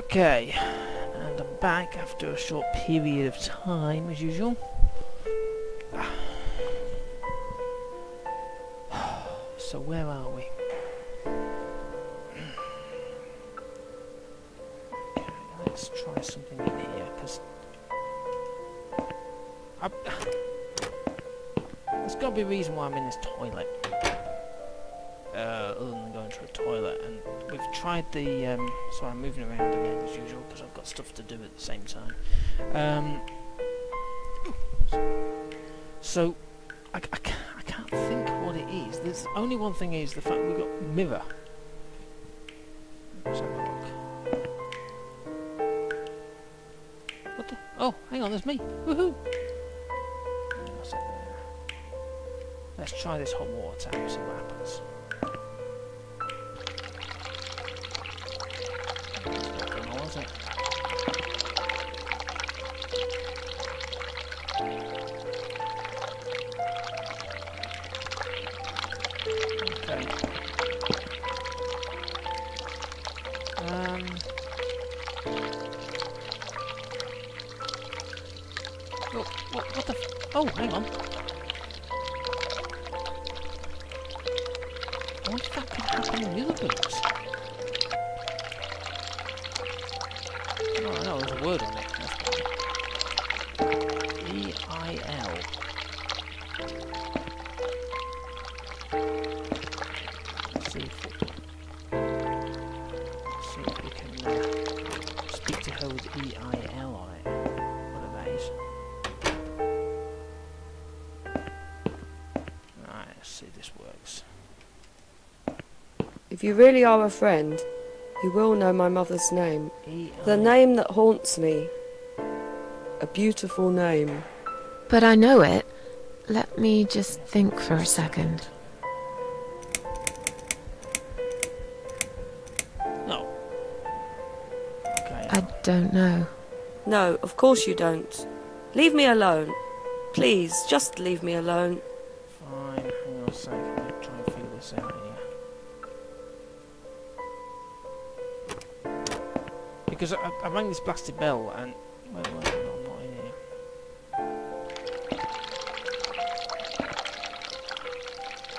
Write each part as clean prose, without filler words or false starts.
Okay, and I'm back after a short period of time, as usual. So where are we? Okay, let's try something in here, because there's got to be a reason why I'm in this toilet. Other than going to a toilet, and we've tried the sorry, I'm moving around again as usual because I've got stuff to do at the same time. So I can't think what it is. There's only one thing is the fact we've got mirror. Let's have a look. What the? Oh, hang on, there's me. Woohoo! What's up there? Let's try this hot water tap and see what happens. Okay. Oh, what the? Oh, hang on. I wonder if that could happen in the other rooms. Oh, no, there's a word on it. E-I-L. Let's see if we can speak to her with E-I-L on it. Whatever that is. Right, let's see if this works. If you really are a friend, you will know my mother's name. The name that haunts me. A beautiful name. But I know it. Let me just think for a second. No. Okay. I don't know. No, of course you don't. Leave me alone. Please, just leave me alone. Fine, hang on a second. Let's try and figure this out here. Because I rang this blasted bell and... Wait, no, I'm not in here.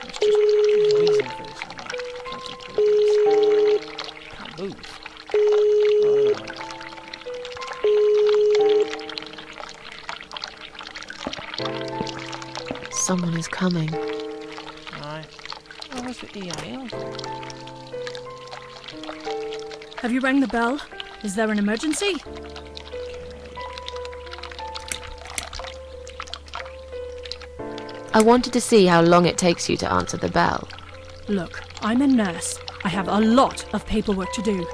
Let's just... There's a reason for this. Can't move. Someone is coming. Right. Oh, where's the EIL? Have you rang the bell? Is there an emergency? I wanted to see how long it takes you to answer the bell. Look, I'm a nurse. I have a lot of paperwork to do.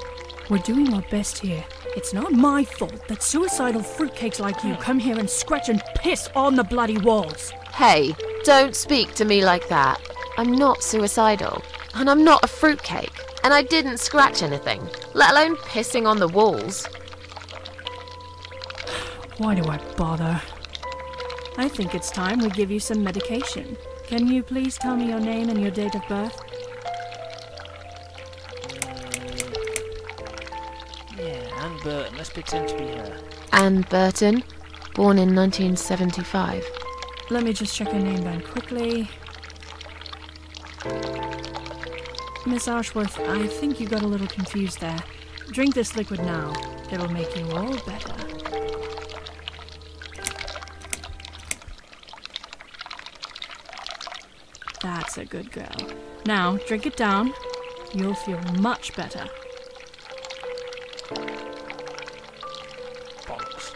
We're doing our best here. It's not my fault that suicidal fruitcakes like you come here and scratch and piss on the bloody walls. Hey, don't speak to me like that. I'm not suicidal, and I'm not a fruitcake, and I didn't scratch anything, let alone pissing on the walls. Why do I bother? I think it's time we give you some medication. Can you please tell me your name and your date of birth? Yeah, Anne Burton. Let's pretend to be her. Anne Burton, born in 1975. Let me just check her name down quickly. Miss Ashworth, I think you got a little confused there. Drink this liquid now. It'll make you all better. That's a good girl. Now, drink it down. You'll feel much better. Bollocks.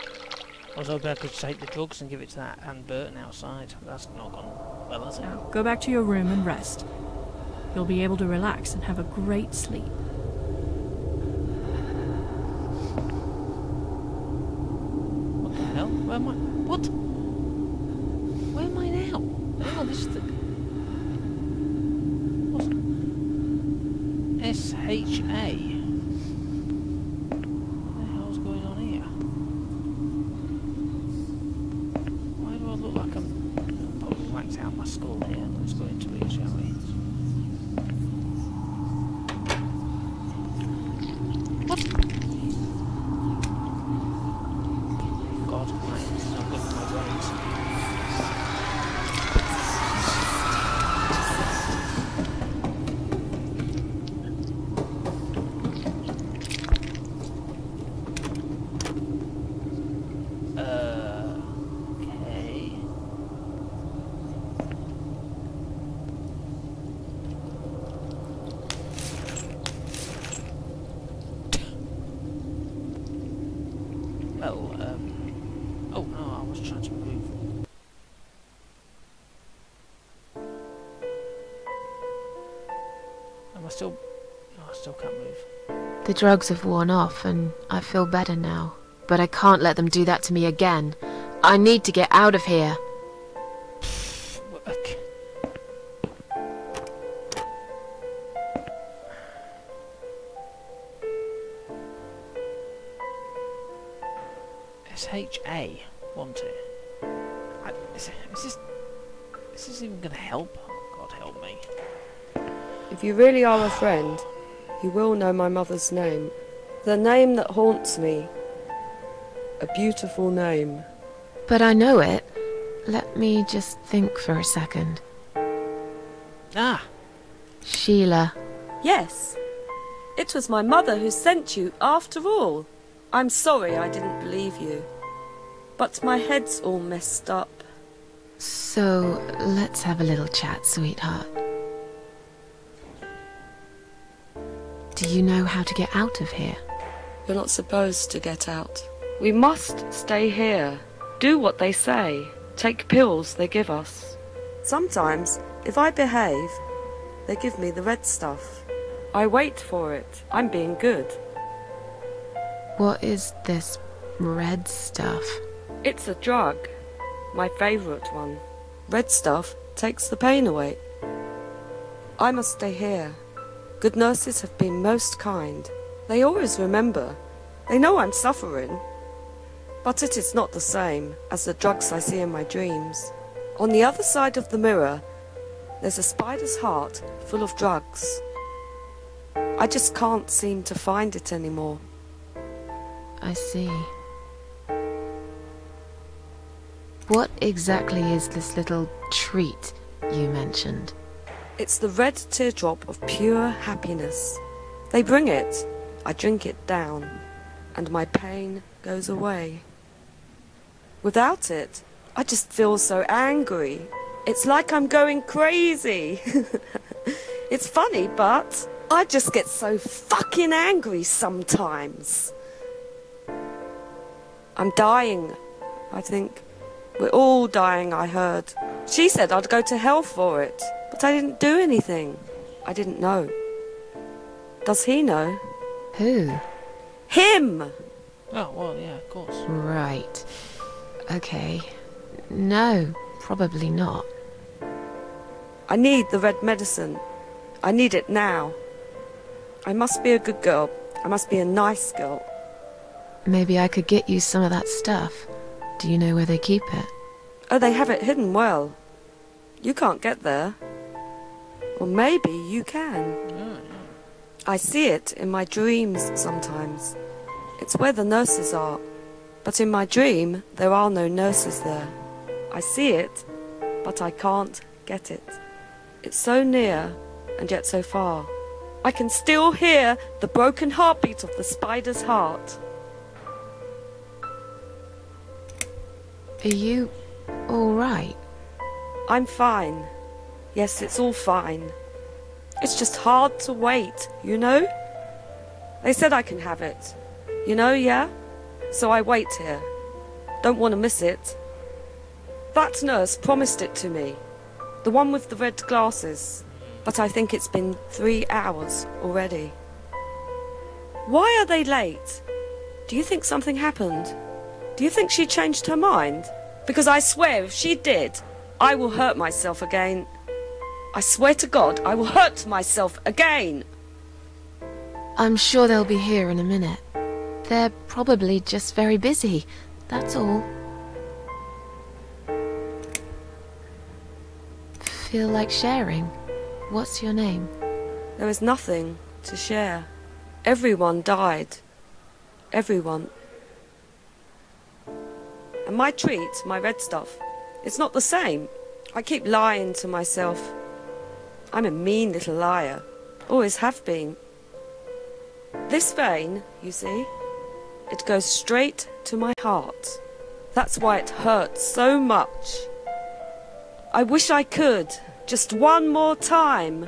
I was hoping I could take the drugs and give it to that Anne Burton outside. That's not gone well, has it? Now, go back to your room and rest. You'll be able to relax and have a great sleep. What the hell? Where am I? What? Where am I now? Hang on, this is the... What's... S-H-A? What the hell's going on here? Why do I look like I'm probably whacked out my skull here? Let's go into it, shall we? What? Well, oh no, I was trying to move. Am I still... No, I still can't move. The drugs have worn off and I feel better now. But I can't let them do that to me again. I need to get out of here. Okay. SHA wanted. Is this even gonna help? Oh, God help me. If you really are a friend, you will know my mother's name. The name that haunts me. A beautiful name. But I know it. Let me just think for a second. Ah! Sheila. Yes. It was my mother who sent you after all. I'm sorry I didn't believe you. But my head's all messed up. So, let's have a little chat, sweetheart. Do you know how to get out of here? You're not supposed to get out. We must stay here. Do what they say. Take pills they give us. Sometimes, if I behave, they give me the red stuff. I wait for it. I'm being good. What is this red stuff? It's a drug. My favourite one. Red stuff takes the pain away. I must stay here. Good nurses have been most kind. They always remember. They know I'm suffering. But it is not the same as the drugs I see in my dreams. On the other side of the mirror, there's a spider's heart full of drugs. I just can't seem to find it anymore. I see. What exactly is this little treat you mentioned? It's the red teardrop of pure happiness. They bring it, I drink it down, and my pain goes away. Without it, I just feel so angry. It's like I'm going crazy. It's funny, but I just get so fucking angry sometimes. I'm dying, I think. We're all dying, I heard. She said I'd go to hell for it, but I didn't do anything. I didn't know. Does he know? Who? Him! Oh, well, yeah, of course. Right. Okay. No, probably not. I need the red medicine. I need it now. I must be a good girl. I must be a nice girl. Maybe I could get you some of that stuff. Do you know where they keep it? Oh, they have it hidden well. You can't get there. Or maybe you can. I see it in my dreams sometimes. It's where the nurses are. But in my dream, there are no nurses there. I see it, but I can't get it. It's so near, and yet so far. I can still hear the broken heartbeat of the spider's heart. Are you all right? I'm fine. Yes, it's all fine. It's just hard to wait, you know? They said I can have it. You know, yeah? So I wait here. Don't want to miss it. That nurse promised it to me. The one with the red glasses. But I think it's been 3 hours already. Why are they late? Do you think something happened? Do you think she changed her mind? Because I swear if she did, I will hurt myself again. I swear to God, I will hurt myself again. I'm sure they'll be here in a minute. They're probably just very busy, that's all. Feel like sharing? What's your name? There is nothing to share. Everyone died. Everyone. And my treat, my red stuff, it's not the same. I keep lying to myself. I'm a mean little liar. Always have been. This vein, you see, it goes straight to my heart. That's why it hurts so much. I wish I could, just one more time.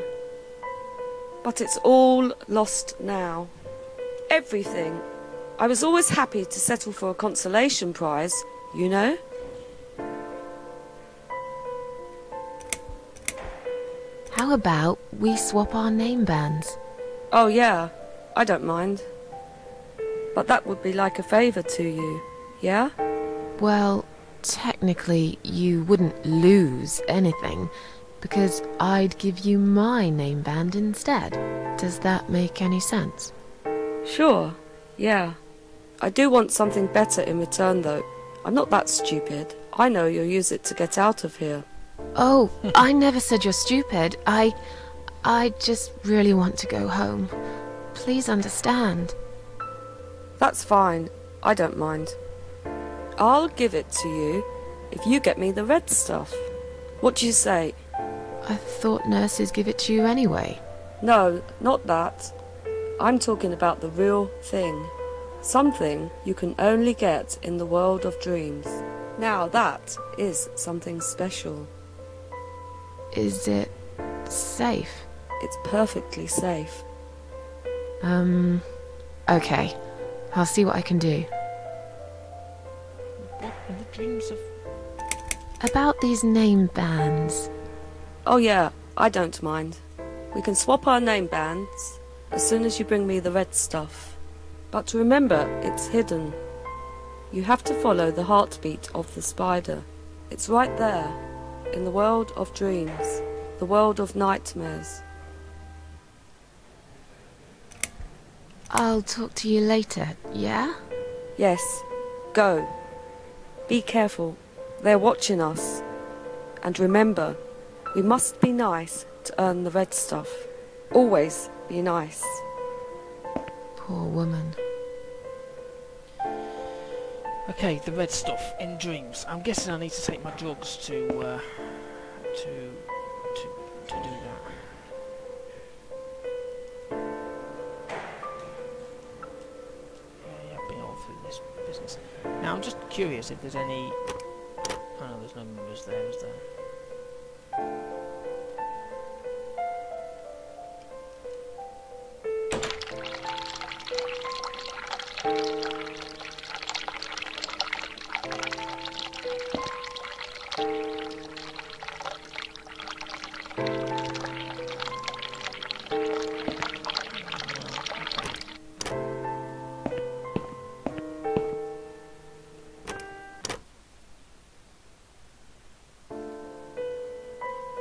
But it's all lost now. Everything. I was always happy to settle for a consolation prize, you know? How about we swap our name bands? Oh yeah, I don't mind. But that would be like a favour to you, yeah? Well, technically, you wouldn't lose anything, because I'd give you my name band instead. Does that make any sense? Sure, yeah. I do want something better in return though. I'm not that stupid. I know you'll use it to get out of here. Oh, I never said you're stupid. I just really want to go home. Please understand. That's fine. I don't mind. I'll give it to you if you get me the red stuff. What do you say? I thought nurses give it to you anyway. No, not that. I'm talking about the real thing. Something you can only get in the world of dreams. Now that is something special. Is it safe? It's perfectly safe. Okay. I'll see what I can do. What in the dreams of... About these name bands. Oh yeah, I don't mind. We can swap our name bands as soon as you bring me the red stuff. But remember, it's hidden. You have to follow the heartbeat of the spider. It's right there, in the world of dreams, the world of nightmares. I'll talk to you later, yeah? Yes, go. Be careful, they're watching us. And remember, we must be nice to earn the red stuff. Always be nice. Poor woman. Okay, the red stuff in dreams. I'm guessing I need to take my drugs to do that. Yeah, I've been all through this business. Now I'm just curious if there's any... Oh no, there's no numbers there, is there?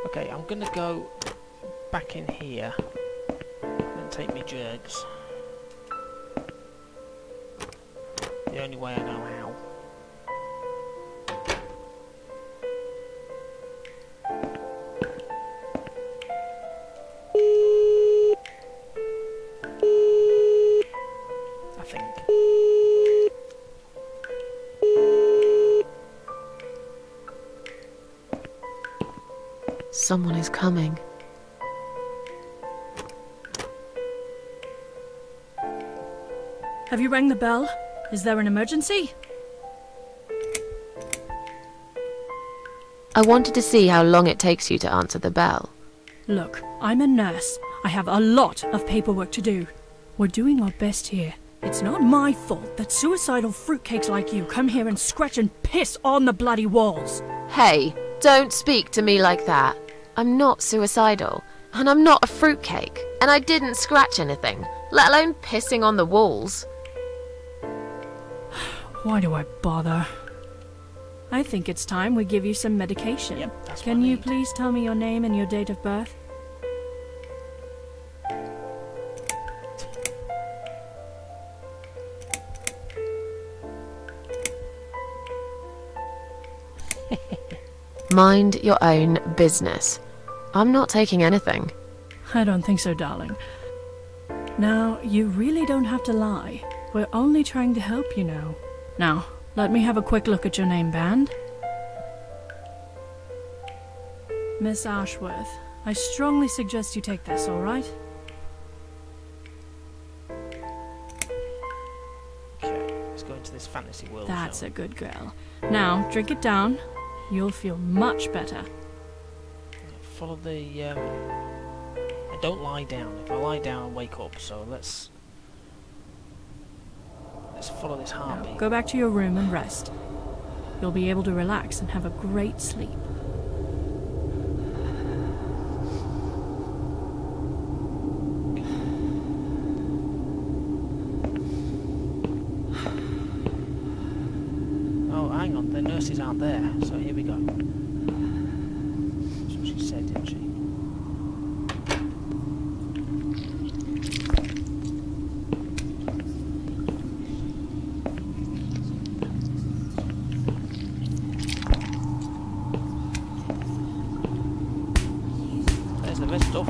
Okay, I'm gonna go back in here and take me drugs. The only way I know how. I think. Someone is coming. Have you rang the bell? Is there an emergency? I wanted to see how long it takes you to answer the bell. Look, I'm a nurse. I have a lot of paperwork to do. We're doing our best here. It's not my fault that suicidal fruitcakes like you come here and scratch and piss on the bloody walls. Hey, don't speak to me like that. I'm not suicidal, and I'm not a fruitcake, and I didn't scratch anything, let alone pissing on the walls. Why do I bother? I think it's time we give you some medication. Yep, that's what Can I you need. please tell me your name and your date of birth? Mind your own business. I'm not taking anything. I don't think so, darling. Now, you really don't have to lie. We're only trying to help, you know. Now, let me have a quick look at your name band. Miss Ashworth, I strongly suggest you take this, all right? Okay, let's go into this fantasy world. That's shall a good girl. Now, drink it down. You'll feel much better. we? Follow the. And don't lie down. If I lie down, I'll wake up. So let's just follow this Now, heartbeat. go back to your room and rest. You'll be able to relax and have a great sleep. Oh, hang on, the nurses aren't there, so here we go. That's what she said, didn't she? There's the red stuff.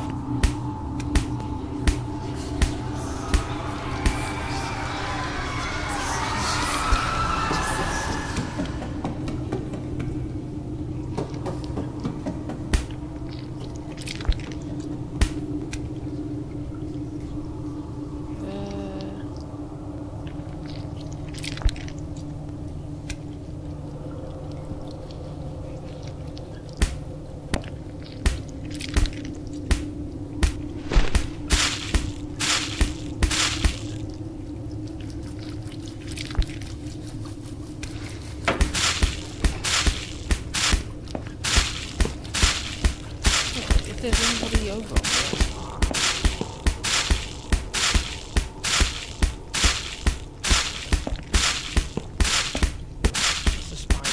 If there's anybody over on there. It's a spider.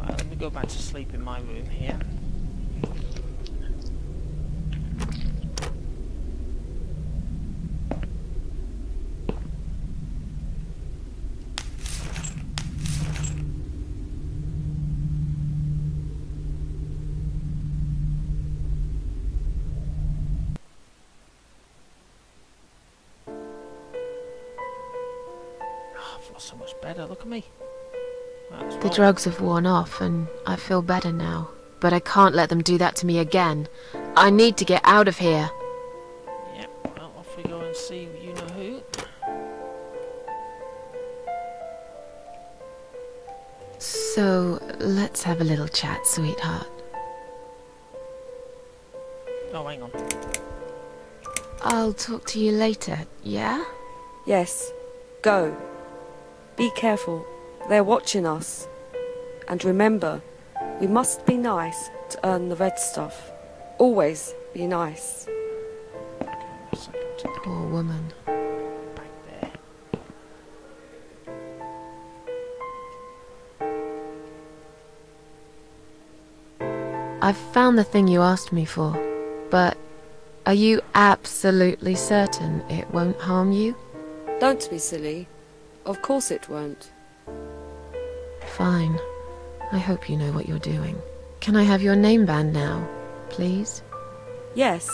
Right, let me go back to sleep in my room here. I feel so much better, look at me. Right, let's The roll. drugs have worn off and I feel better now. But I can't let them do that to me again. I need to get out of here. Yep, well, off we go and see you know who. So, let's have a little chat, sweetheart. Oh, hang on. I'll talk to you later, yeah? Yes. Go. Be careful. They're watching us. And remember, we must be nice to earn the red stuff. Always be nice. Okay, a second. Poor woman. Back there. I've found the thing you asked me for, but are you absolutely certain it won't harm you? Don't be silly. Of course it won't. Fine. I hope you know what you're doing. Can I have your name band now, please? Yes.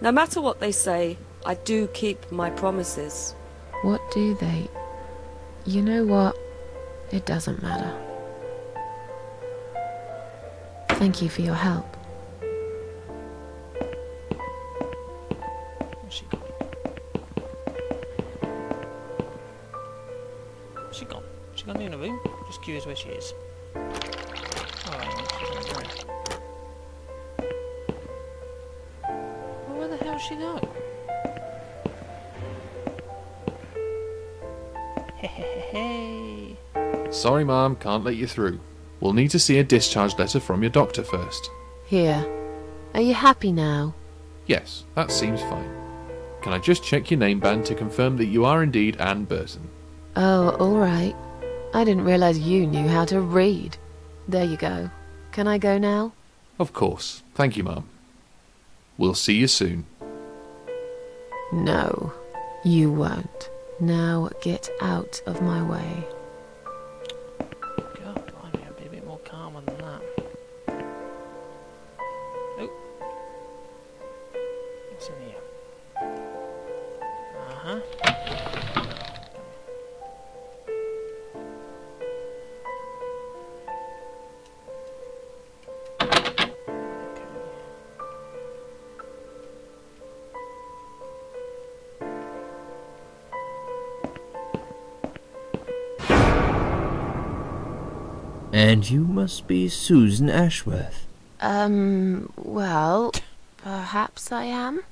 No matter what they say, I do keep my promises. What do they... You know what? It doesn't matter. Thank you for your help. Where's she gone? Where's she gone? She gone in the room? Just curious where she is. Alright, she's over there. Well, where the hell she go? Hey. Sorry, Mom, can't let you through. We'll need to see a discharge letter from your doctor first. Here. Are you happy now? Yes, that seems fine. Can I just check your name band to confirm that you are indeed Anne Burton? Oh, all right. I didn't realize you knew how to read. There you go. Can I go now? Of course. Thank you, Mom. We'll see you soon. No, you won't. Now get out of my way. God, blimey, I'd be a bit more calmer than that. Oh. What's in here? Uh-huh. And you must be Susan Ashworth. Well, perhaps I am?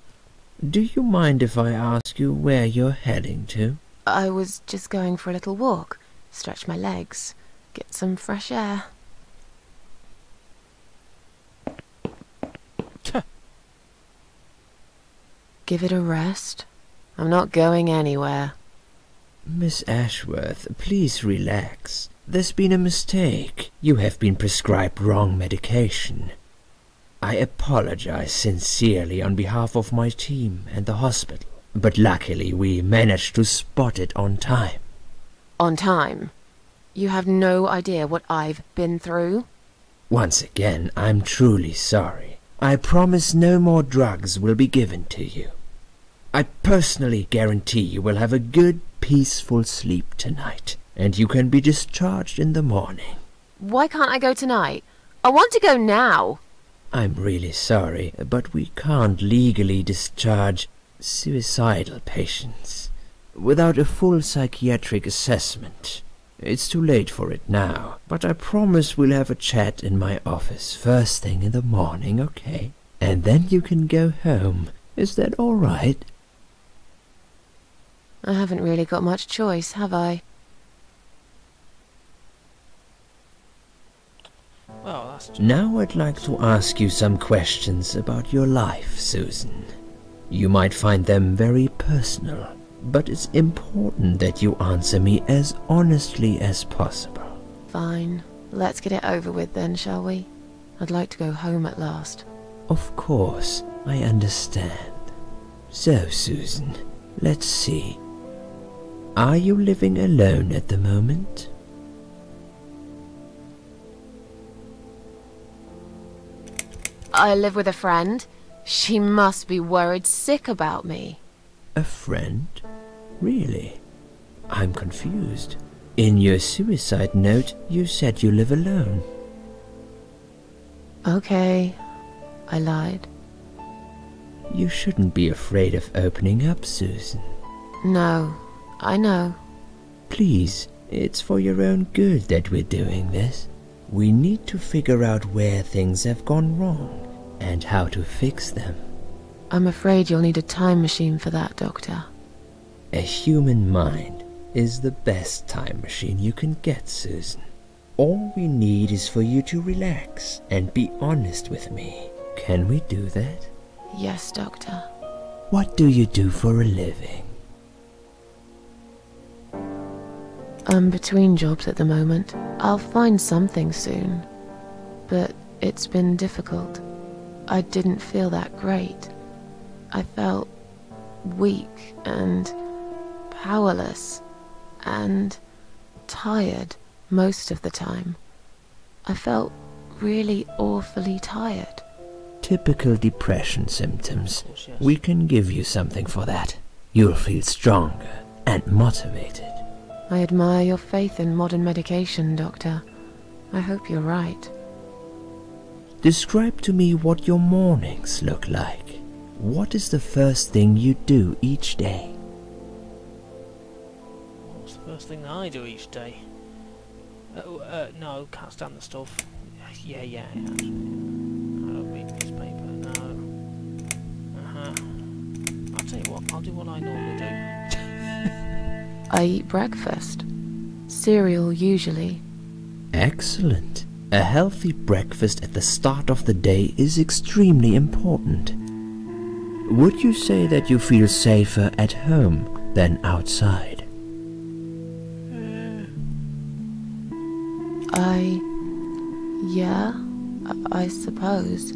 Do you mind if I ask you where you're heading to? I was just going for a little walk, stretch my legs, get some fresh air. Give it a rest. I'm not going anywhere. Miss Ashworth, please relax. There's been a mistake. You have been prescribed wrong medication. I apologize sincerely on behalf of my team and the hospital, but luckily we managed to spot it on time. On time? You have no idea what I've been through? Once again, I'm truly sorry. I promise no more drugs will be given to you. I personally guarantee you will have a good, peaceful sleep tonight, and you can be discharged in the morning. Why can't I go tonight? I want to go now. I'm really sorry, but we can't legally discharge suicidal patients without a full psychiatric assessment. It's too late for it now, but I promise we'll have a chat in my office first thing in the morning, okay? And then you can go home. Is that all right? I haven't really got much choice, have I? Well, that's just... Now I'd like to ask you some questions about your life, Susan. You might find them very personal, but it's important that you answer me as honestly as possible. Fine. Let's get it over with then, shall we? I'd like to go home at last. Of course, I understand. So, Susan, let's see. Are you living alone at the moment? I live with a friend. She must be worried sick about me. A friend? Really? I'm confused. In your suicide note, you said you live alone. Okay, I lied. You shouldn't be afraid of opening up, Susan. No, I know. Please, it's for your own good that we're doing this. We need to figure out where things have gone wrong and how to fix them. I'm afraid you'll need a time machine for that, Doctor. A human mind is the best time machine you can get, Susan. All we need is for you to relax and be honest with me. Can we do that? Yes, Doctor. What do you do for a living? I'm between jobs at the moment. I'll find something soon. But it's been difficult. I didn't feel that great. I felt weak and powerless and tired most of the time. I felt really awfully tired. Typical depression symptoms. Of course, yes. We can give you something for that. You'll feel stronger and motivated. I admire your faith in modern medication, Doctor. I hope you're right. Describe to me what your mornings look like. What is the first thing you do each day? What's the first thing that I do each day? No, can't stand the stuff. Yeah, actually. I don't read newspaper, no. I'll tell you what, I'll do what I normally do. I eat breakfast. Cereal, usually. Excellent. A healthy breakfast at the start of the day is extremely important. Would you say that you feel safer at home than outside? Yeah, I suppose.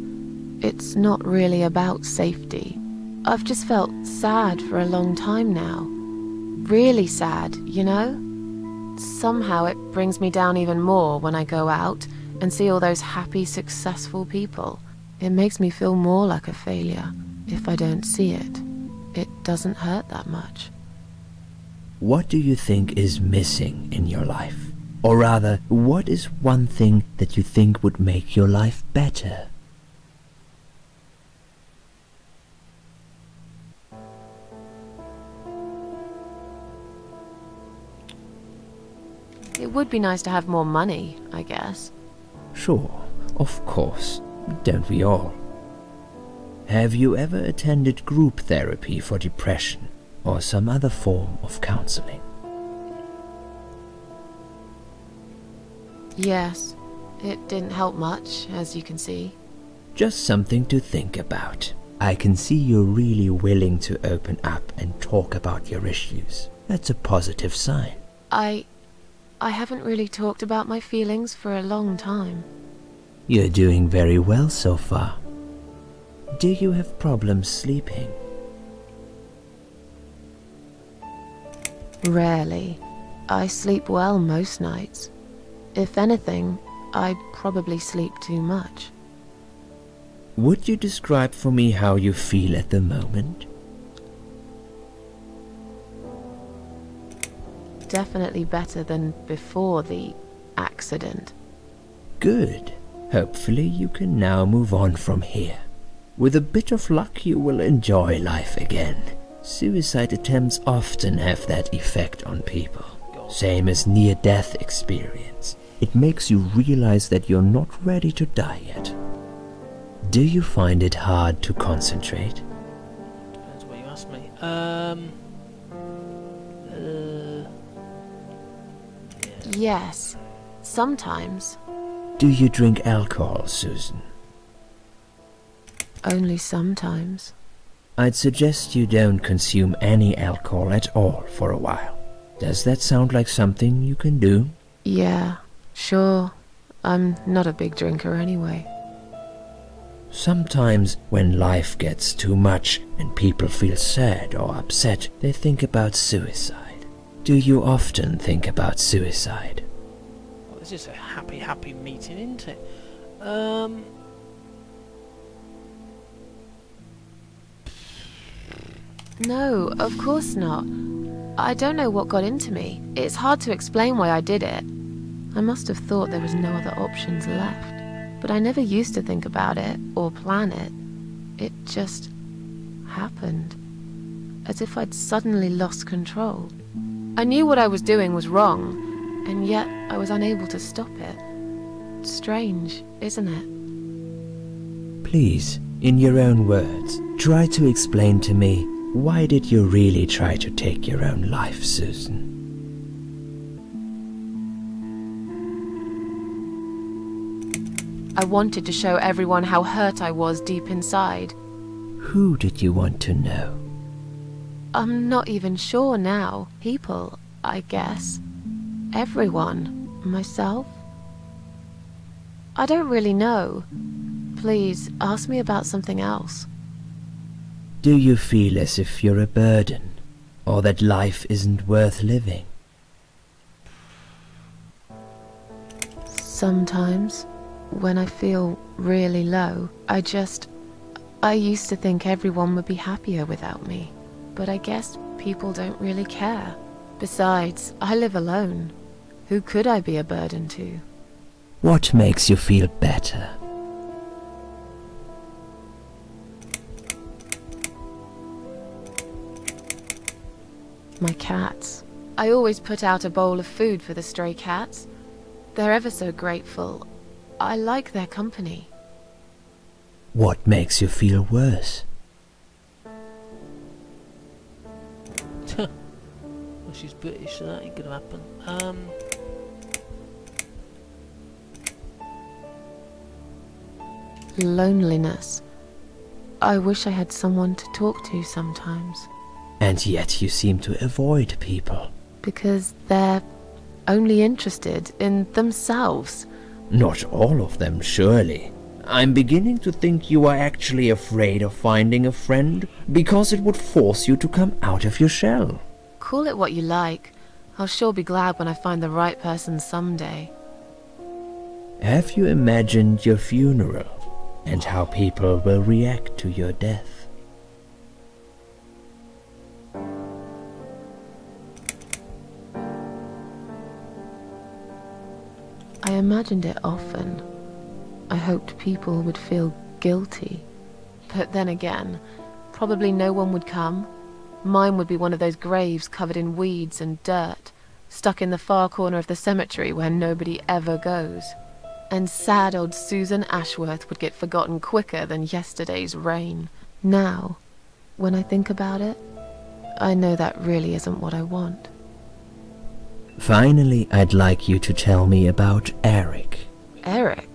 It's not really about safety. I've just felt sad for a long time now. Really sad, you know? Somehow it brings me down even more when I go out and see all those happy, successful people. It makes me feel more like a failure. If I don't see it, it doesn't hurt that much. What do you think is missing in your life? Or rather, what is one thing that you think would make your life better? It would be nice to have more money, I guess. Sure, of course. Don't we all? Have you ever attended group therapy for depression or some other form of counseling? Yes, it didn't help much, as you can see. Just something to think about. I can see you're really willing to open up and talk about your issues. That's a positive sign. I haven't really talked about my feelings for a long time. You're doing very well so far. Do you have problems sleeping? Rarely. I sleep well most nights. If anything, I probably sleep too much. Would you describe for me how you feel at the moment? Definitely better than before the accident. Good. Hopefully you can now move on from here. With a bit of luck you will enjoy life again. Suicide attempts often have that effect on people. Same as near-death experience. It makes you realize that you're not ready to die yet. Do you find it hard to concentrate? Depends what you ask me. Yes, sometimes. Do you drink alcohol, Susan? Only sometimes. I'd suggest you don't consume any alcohol at all for a while. Does that sound like something you can do? Yeah, sure. I'm not a big drinker anyway. Sometimes when life gets too much and people feel sad or upset, they think about suicide. Do you often think about suicide? Well, this is a happy meeting, isn't it? No, of course not. I don't know what got into me. It's hard to explain why I did it. I must have thought there was no other options left. But I never used to think about it or plan it. It just happened. As if I'd suddenly lost control. I knew what I was doing was wrong, and yet I was unable to stop it. Strange, isn't it? Please, in your own words, try to explain to me, why did you really try to take your own life, Susan? I wanted to show everyone how hurt I was deep inside. Who did you want to know? I'm not even sure now. People, I guess. Everyone. Myself. I don't really know. Please, ask me about something else. Do you feel as if you're a burden, or that life isn't worth living? Sometimes, when I feel really low, I used to think everyone would be happier without me. But I guess people don't really care. Besides, I live alone. Who could I be a burden to? What makes you feel better? My cats. I always put out a bowl of food for the stray cats. They're ever so grateful. I like their company. What makes you feel worse? Well, she's British, so that ain't gonna happen. Loneliness. I wish I had someone to talk to sometimes. And yet you seem to avoid people. Because they're only interested in themselves. Not all of them, surely. I'm beginning to think you are actually afraid of finding a friend, because it would force you to come out of your shell. Call it what you like. I'll sure be glad when I find the right person someday. Have you imagined your funeral, and how people will react to your death? I imagined it often. I hoped people would feel guilty. But then again, probably no one would come. Mine would be one of those graves covered in weeds and dirt, stuck in the far corner of the cemetery where nobody ever goes. and sad old Susan Ashworth would get forgotten quicker than yesterday's rain. Now, when I think about it, I know that really isn't what I want. Finally, I'd like you to tell me about Eric. Eric?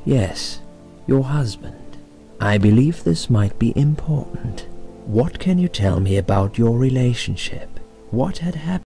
Yes, your husband. I believe this might be important. What can you tell me about your relationship? What had happened?